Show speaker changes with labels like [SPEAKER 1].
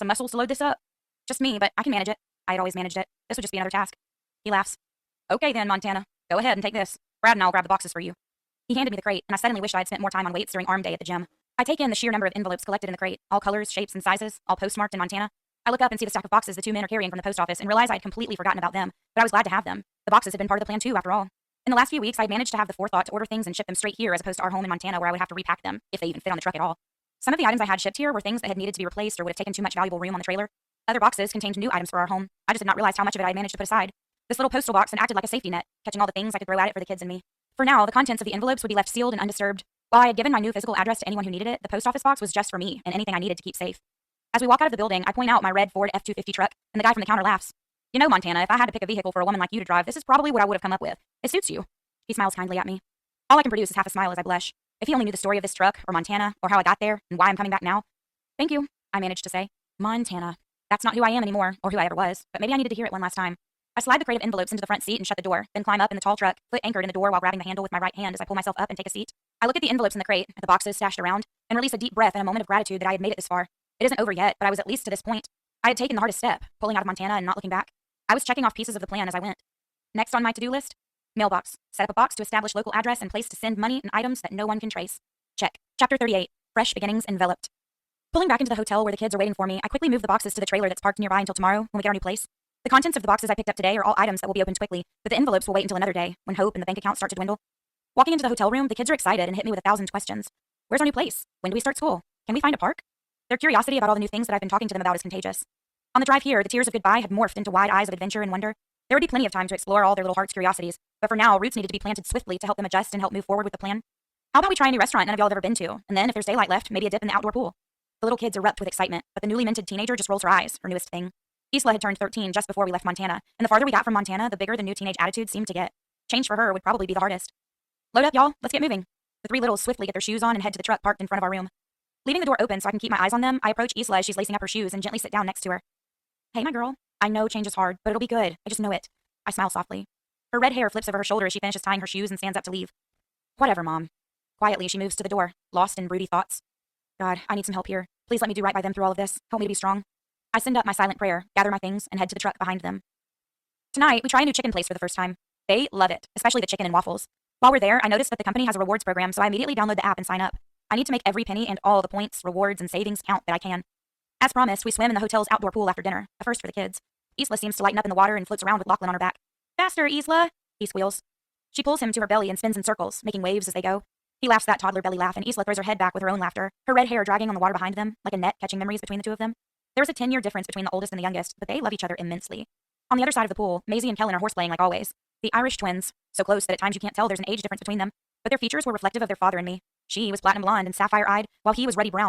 [SPEAKER 1] Some muscles to load this up. Just me, but I can manage it. I had always managed it. This would just be another task. He laughs. Okay then, Montana. Go ahead and take this. Brad and I'll grab the boxes for you. He handed me the crate, and I suddenly wished I had spent more time on weights during arm day at the gym. I take in the sheer number of envelopes collected in the crate, all colors, shapes, and sizes, all postmarked in Montana. I look up and see the stack of boxes the two men are carrying from the post office and realize I had completely forgotten about them, but I was glad to have them. The boxes had been part of the plan too, after all. In the last few weeks, I had managed to have the forethought to order things and ship them straight here as opposed to our home in Montana where I would have to repack them, if they even fit on the truck at all. Some of the items I had shipped here were things that had needed to be replaced or would have taken too much valuable room on the trailer. Other boxes contained new items for our home. I just had not realized how much of it I had managed to put aside. This little postal box had acted like a safety net, catching all the things I could throw at it for the kids and me. For now, the contents of the envelopes would be left sealed and undisturbed. While I had given my new physical address to anyone who needed it, the post office box was just for me and anything I needed to keep safe. As we walk out of the building, I point out my red Ford F-250 truck, and the guy from the counter laughs. You know, Montana, if I had to pick a vehicle for a woman like you to drive, this is probably what I would have come up with. It suits you. He smiles kindly at me. All I can produce is half a smile as I blush. If he only knew the story of this truck, or Montana, or how I got there, and why I'm coming back now. Thank you, I managed to say. Montana. That's not who I am anymore, or who I ever was, but maybe I needed to hear it one last time. I slide the crate of envelopes into the front seat and shut the door, then climb up in the tall truck, foot anchored in the door while grabbing the handle with my right hand as I pull myself up and take a seat. I look at the envelopes in the crate, at the boxes stashed around, and release a deep breath in a moment of gratitude that I had made it this far. It isn't over yet, but I was at least to this point. I had taken the hardest step, pulling out of Montana and not looking back. I was checking off pieces of the plan as I went. Next on my to-do list, mailbox. Set up a box to establish local address and place to send money and items that no one can trace. Check. Chapter 38. Fresh beginnings enveloped. Pulling back into the hotel where the kids are waiting for me, I quickly move the boxes to the trailer that's parked nearby until tomorrow when we get our new place. The contents of the boxes I picked up today are all items that will be opened quickly, but the envelopes will wait until another day, when hope and the bank account start to dwindle. Walking into the hotel room, the kids are excited and hit me with 1,000 questions. Where's our new place? When do we start school? Can we find a park? Their curiosity about all the new things that I've been talking to them about is contagious. On the drive here, the tears of goodbye had morphed into wide eyes of adventure and wonder. There would be plenty of time to explore all their little hearts' curiosities, but for now, roots needed to be planted swiftly to help them adjust and help move forward with the plan. How about we try a new restaurant none of y'all have ever been to, and then, if there's daylight left, maybe a dip in the outdoor pool? The little kids erupt with excitement, but the newly minted teenager just rolls her eyes, her newest thing. Isla had turned 13 just before we left Montana, and the farther we got from Montana, the bigger the new teenage attitude seemed to get. Change for her would probably be the hardest. Load up, y'all. Let's get moving. The three littles swiftly get their shoes on and head to the truck parked in front of our room. Leaving the door open so I can keep my eyes on them, I approach Isla as she's lacing up her shoes and gently sit down next to her. Hey, my girl. I know change is hard, but it'll be good. I just know it. I smile softly. Her red hair flips over her shoulder as she finishes tying her shoes and stands up to leave. Whatever, Mom. Quietly, she moves to the door, lost in broody thoughts. God, I need some help here. Please let me do right by them through all of this. Help me to be strong. I send up my silent prayer, gather my things, and head to the truck behind them. Tonight, we try a new chicken place for the first time. They love it, especially the chicken and waffles. While we're there, I noticed that the company has a rewards program, so I immediately download the app and sign up. I need to make every penny and all the points, rewards, and savings count that I can. As promised, we swim in the hotel's outdoor pool after dinner, a first for the kids. Isla seems to lighten up in the water and floats around with Lachlan on her back. Faster, Isla! He squeals. She pulls him to her belly and spins in circles, making waves as they go. He laughs that toddler belly laugh, and Isla throws her head back with her own laughter, her red hair dragging on the water behind them, like a net catching memories between the two of them. There was a 10-year difference between the oldest and the youngest, but they love each other immensely. On the other side of the pool, Maisie and Kellen are horseplaying like always. The Irish twins, so close that at times you can't tell there's an age difference between them, but their features were reflective of their father and me. She was platinum blonde and sapphire-eyed, while he was ruddy brown with